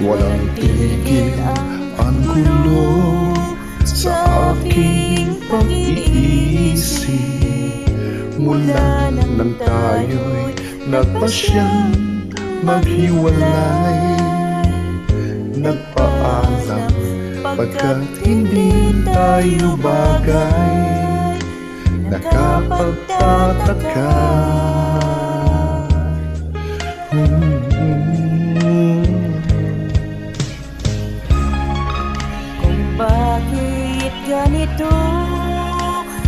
Walang tigil ang gulo sa aking pag-iisip. Mula nang tayo'y nagpasyang maghiwalay, nagpaalam pagkat hindi tayo bagay. Nakapagtataka kung bakit ganito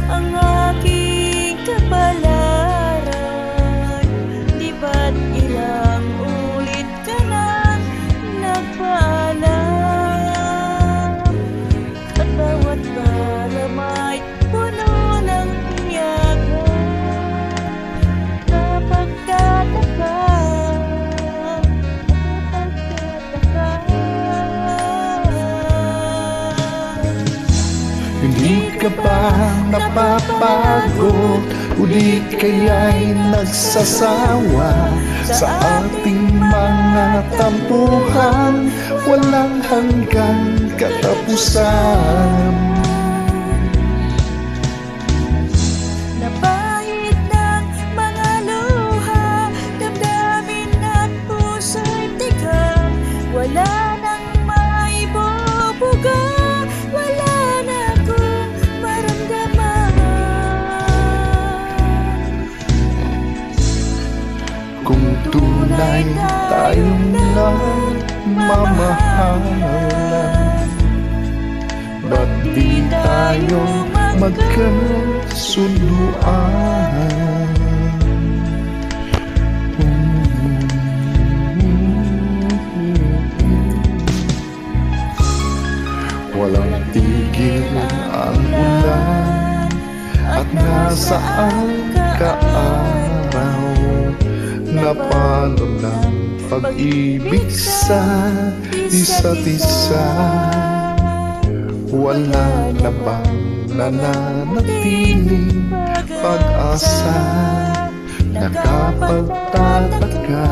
ang aking kapalaran. Di ba't ilang ulit ka na nagpaalam, at bawat paalam ay puno ng iyakan. Napagtataka, Hindi ka ba napapagod? O di kaya'y nagsasawa sa ating mga tampuhan? Walang hanggang katapusan. napahid ng mga luha, damdamin at puso'y tigang. Wala nang maibubuga, wala na akong maramdaman. Kung tunay tayong nagmamahalan, ba't di tayo magkasunduan? Walang tigil ang ulan, at nasaan ka araw? Napalo ng pag-ibig sa isa't isa. Wala na bang nananatiling pag-asa? Nakapagtataka,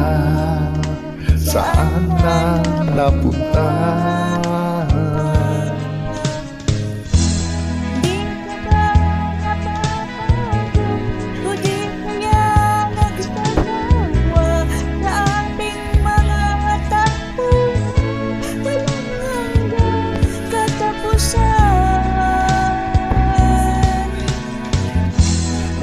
saan na napunta? Di ka ba napapagod? O di kaya nagsasawa sa ating mga tampuhan? Walang hanggang katapusan.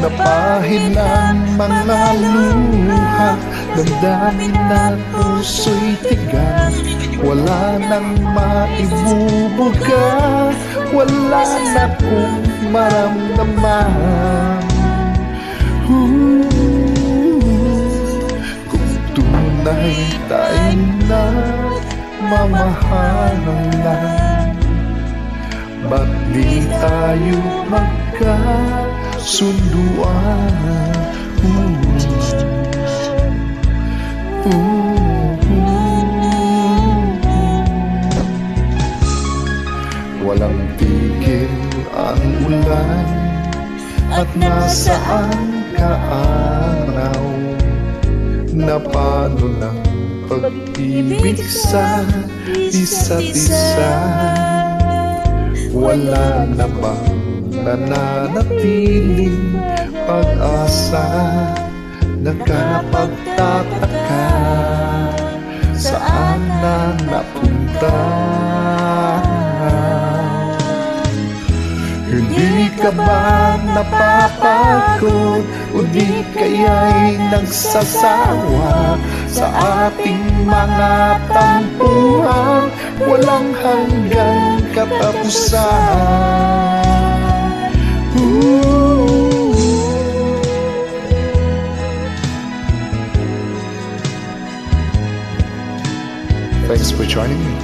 Napahid ng mga luha, damdamin at puso'y tigang. Wala nang maibubuga, wala na kong maramdaman. Kung tunay tayong nagmamahalan, ba't di tayo magkasunduan? Walang tigil ang ulan, at nasaan ka araw? Napano ng pag-ibig sa isa't isa? Wala na bang nananatiling pag-asa? Nakapagtataka, saan na napunta? Hindi ka ba napapagod? O di kaya'y nagsasawa sa ating mga tampuhan? Walang hanggang katapusan. Thanks for joining me.